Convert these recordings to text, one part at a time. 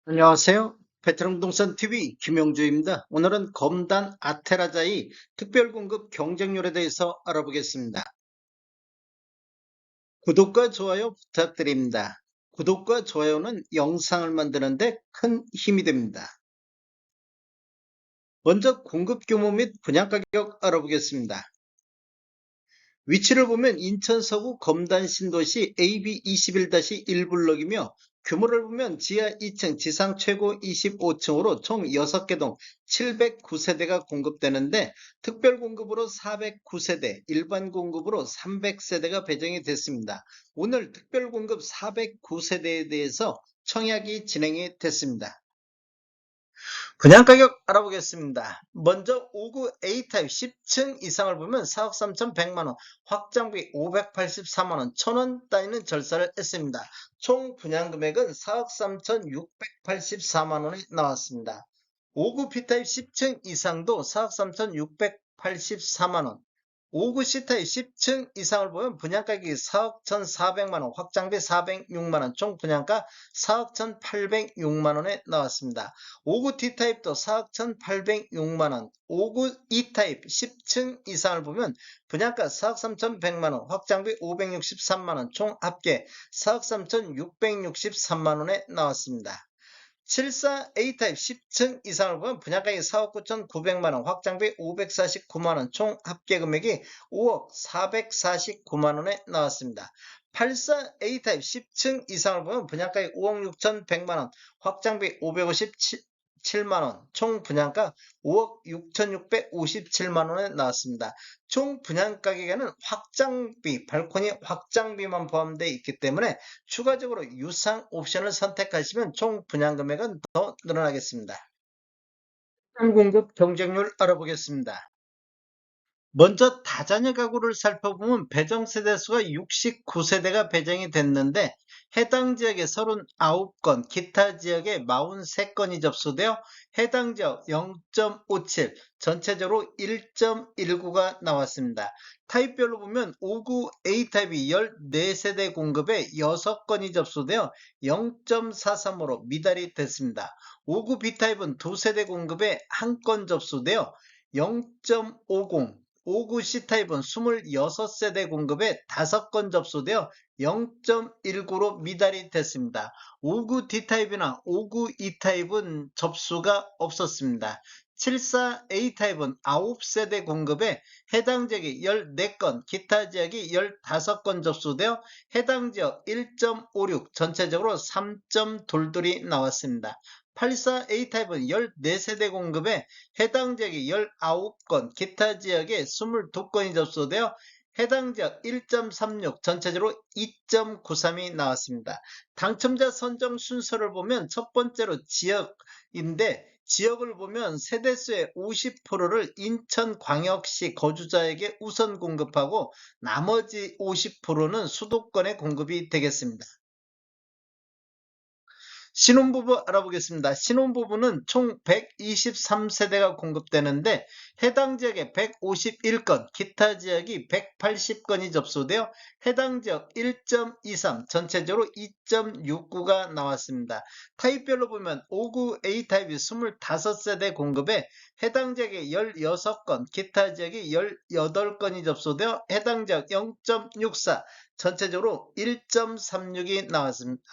안녕하세요. 베트남 부동산 TV 김영주입니다. 오늘은 검단 아테라자의 특별공급 경쟁률에 대해서 알아보겠습니다. 구독과 좋아요 부탁드립니다. 구독과 좋아요는 영상을 만드는데 큰 힘이 됩니다. 먼저 공급 규모 및 분양 가격 알아보겠습니다. 위치를 보면 인천 서구 검단 신도시 AB21-1블럭이며 규모를 보면 지하 2층, 지상 최고 25층으로 총 6개 동 709세대가 공급되는데 특별 공급으로 409세대, 일반 공급으로 300세대가 배정이 됐습니다. 오늘 특별 공급 409세대에 대해서 청약이 진행이 됐습니다. 분양가격 알아보겠습니다. 먼저 5구 A타입 10층 이상을 보면 4억 3,100만원, 확장비 584만원, 1,000원 따위는 절사를 했습니다. 총 분양금액은 4억 3,684만원이 나왔습니다. 5구 B타입 10층 이상도 4억 3,684만원, 5구 C타입 10층 이상을 보면 분양가격이 4억 1,400만원, 확장비 406만원, 총 분양가 4억 1,806만원에 나왔습니다. 5구 D타입도 4억 1,806만원, 5구 E타입 10층 이상을 보면 분양가 4억 3,100만원, 확장비 563만원, 총 합계 4억 3,663만원에 나왔습니다. 74 A타입 10층 이상을 보면 분양가격이 4억 9,900만원, 확장비 549만원, 총 합계 금액이 5억 449만원에 나왔습니다. 84 A타입 10층 이상을 보면 분양가격이 5억 6,100만원, 확장비 557만원, 총 분양가 5억 6,657만원에 나왔습니다. 총 분양가격에는 확장비, 발코니 확장비만 포함되어 있기 때문에 추가적으로 유상 옵션을 선택하시면 총 분양 금액은 더 늘어나겠습니다. 공급 경쟁률 알아보겠습니다. 먼저 다자녀 가구를 살펴보면 배정 세대수가 69세대가 배정이 됐는데 해당 지역에 39건, 기타 지역에 43건이 접수되어 해당 지역 0.57, 전체적으로 1.19가 나왔습니다. 타입별로 보면 5구 A타입이 14세대 공급에 6건이 접수되어 0.43으로 미달이 됐습니다. 5구 B타입은 2세대 공급에 1건 접수되어 0.50, 5구 C타입은 26세대 공급에 5건 접수되어 0.19로 미달이 됐습니다. 5구 D타입이나 5구 E타입은 접수가 없었습니다. 74 A타입은 9세대 공급에 해당 지역이 14건, 기타 지역이 15건 접수되어 해당 지역 1.56, 전체적으로 3.22이 나왔습니다. 84 A타입은 14세대 공급에 해당 지역이 19건, 기타 지역에 22건이 접수되어 해당 지역 1.36, 전체적으로 2.93이 나왔습니다. 당첨자 선정 순서를 보면 첫 번째로 지역인데 지역을 보면 세대수의 50%를 인천광역시 거주자에게 우선 공급하고 나머지 50%는 수도권에 공급이 되겠습니다. 신혼부부 알아보겠습니다. 신혼부부는 총 123세대가 공급되는데 해당 지역에 151건, 기타 지역이 180건이 접수되어 해당 지역 1.23, 전체적으로 2.69가 나왔습니다. 타입별로 보면 5구 A타입이 25세대 공급에 해당 지역에 16건, 기타 지역이 18건이 접수되어 해당 지역 0.64, 전체적으로 1.36이 나왔습니다.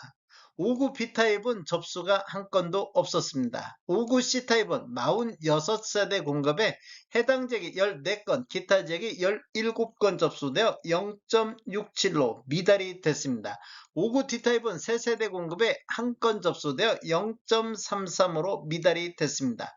5구 B타입은 접수가 한 건도 없었습니다. 5구 C타입은 46세대 공급에 해당 지역이 14건, 기타 지역이 17건 접수되어 0.67로 미달이 됐습니다. 5구 D타입은 3세대 공급에 한 건 접수되어 0.33으로 미달이 됐습니다.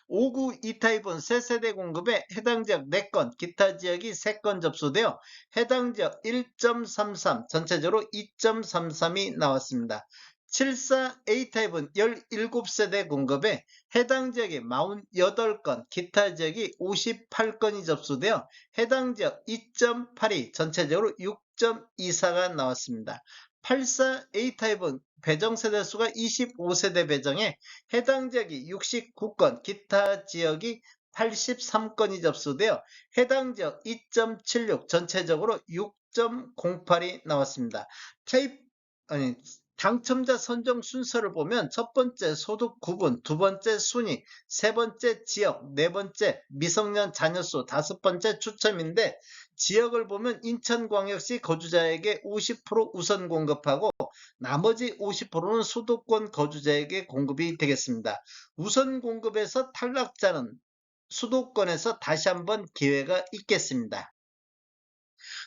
5구 E타입은 3세대 공급에 해당 지역 4건, 기타 지역이 3건 접수되어 해당 지역 1.33, 전체적으로 2.33이 나왔습니다. 74 A타입은 17세대 공급에 해당 지역이 48건, 기타 지역이 58건이 접수되어 해당 지역 2.82, 전체적으로 6.24가 나왔습니다. 84 A타입은 배정 세대수가 25세대 배정에 해당 지역이 69건, 기타 지역이 83건이 접수되어 해당 지역 2.76, 전체적으로 6.08이 나왔습니다. 당첨자 선정 순서를 보면 첫 번째 소득 구분, 두 번째 순위, 세 번째 지역, 네 번째 미성년 자녀 수, 다섯 번째 추첨인데 지역을 보면 인천광역시 거주자에게 50% 우선 공급하고 나머지 50%는 수도권 거주자에게 공급이 되겠습니다. 우선 공급에서 탈락자는 수도권에서 다시 한번 기회가 있겠습니다.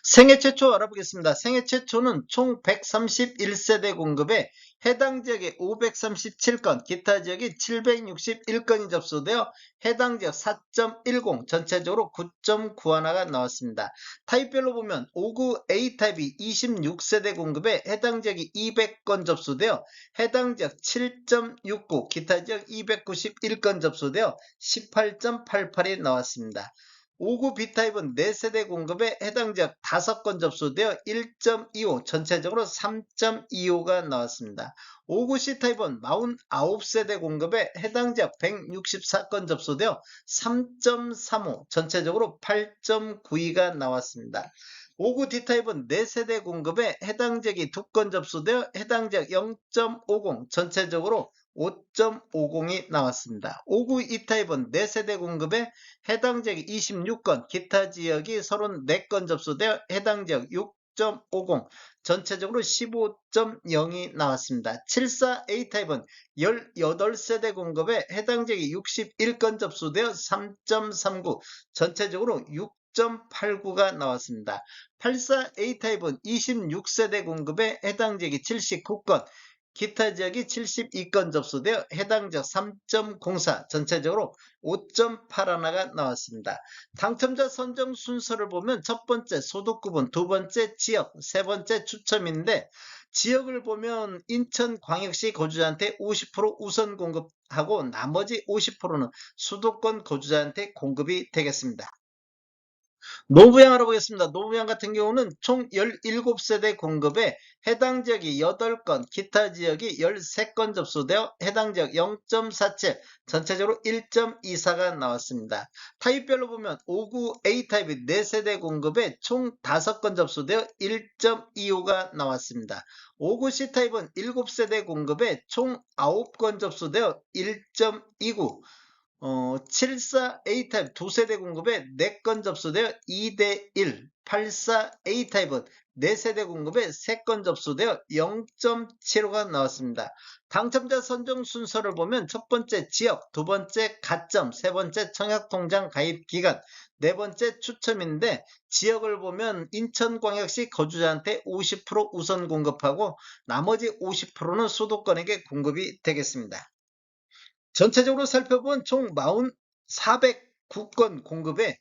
생애 최초 알아보겠습니다. 생애 최초는 총 131세대 공급에 해당 지역에 537건, 기타 지역이 761건이 접수되어 해당 지역 4.10, 전체적으로 9.91가 나왔습니다. 타입별로 보면 59 A타입이 26세대 공급에 해당 지역이 200건 접수되어 해당 지역 7.69, 기타 지역 291건 접수되어 18.88이 나왔습니다. 59 B타입은 4세대 공급에 해당 지역 5건 접수되어 1.25, 전체적으로 3.25가 나왔습니다. 59 C타입은 49세대 공급에 해당 지역 164건 접수되어 3.35, 전체적으로 8.92가 나왔습니다. 59 D타입은 4세대 공급에 해당 지역이 2건 접수되어 해당 지역 0.50, 전체적으로 5.50이 나왔습니다. 59 E타입은 4세대 공급에 해당 지역이 26건, 기타 지역이 34건 접수되어 해당 지역 6.50, 전체적으로 15.0이 나왔습니다. 74 A타입은 18세대 공급에 해당 지역이 61건 접수되어 3.39, 전체적으로 6.89가 나왔습니다. 84 A타입은 26세대 공급에 해당 지역이 79건, 기타 지역이 72건 접수되어 해당 지역 3.04, 전체적으로 5.81가 나왔습니다. 당첨자 선정 순서를 보면 첫 번째 소득 구분, 두 번째 지역, 세 번째 추첨인데 지역을 보면 인천광역시 거주자한테 50% 우선 공급하고 나머지 50%는 수도권 거주자한테 공급이 되겠습니다. 노부양 알아보겠습니다. 노부양 같은 경우는 총 17세대 공급에 해당 지역이 8건, 기타 지역이 13건 접수되어 해당 지역 0.47, 전체적으로 1.24가 나왔습니다. 타입별로 보면 59 A타입이 4세대 공급에 총 5건 접수되어 1.25가 나왔습니다. 59 C타입은 7세대 공급에 총 9건 접수되어 1.29, 74 A타입 2세대 공급에 4건 접수되어 2대1, 84 A타입은 4세대 공급에 3건 접수되어 0.75가 나왔습니다. 당첨자 선정 순서를 보면 첫 번째 지역, 두 번째 가점, 세 번째 청약통장 가입 기간, 네 번째 추첨인데 지역을 보면 인천광역시 거주자한테 50% 우선 공급하고 나머지 50%는 수도권에게 공급이 되겠습니다. 전체적으로 살펴본 총 409건 공급에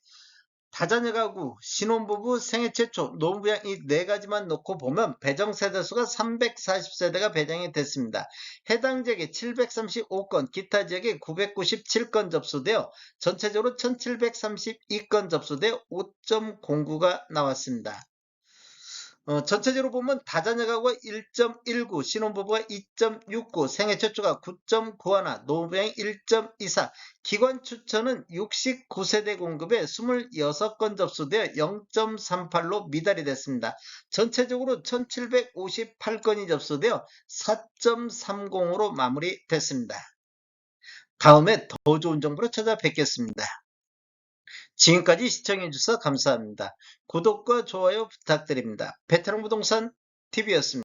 다자녀 가구, 신혼부부, 생애 최초, 노부양 이 네 가지만 놓고 보면 배정 세대수가 340세대가 배정이 됐습니다. 해당 지역에 735건, 기타 지역에 997건 접수되어 전체적으로 1732건 접수되어 5.09가 나왔습니다. 전체적으로 보면 다자녀 가구가 1.19, 신혼부부가 2.69, 생애 최초가 9.91, 노부양이 1.24, 기관 추천은 69세대 공급에 26건 접수되어 0.38로 미달이 됐습니다. 전체적으로 1758건이 접수되어 4.30으로 마무리됐습니다. 다음에 더 좋은 정보로 찾아뵙겠습니다. 지금까지 시청해주셔서 감사합니다. 구독과 좋아요 부탁드립니다. 베테랑 부동산 TV였습니다.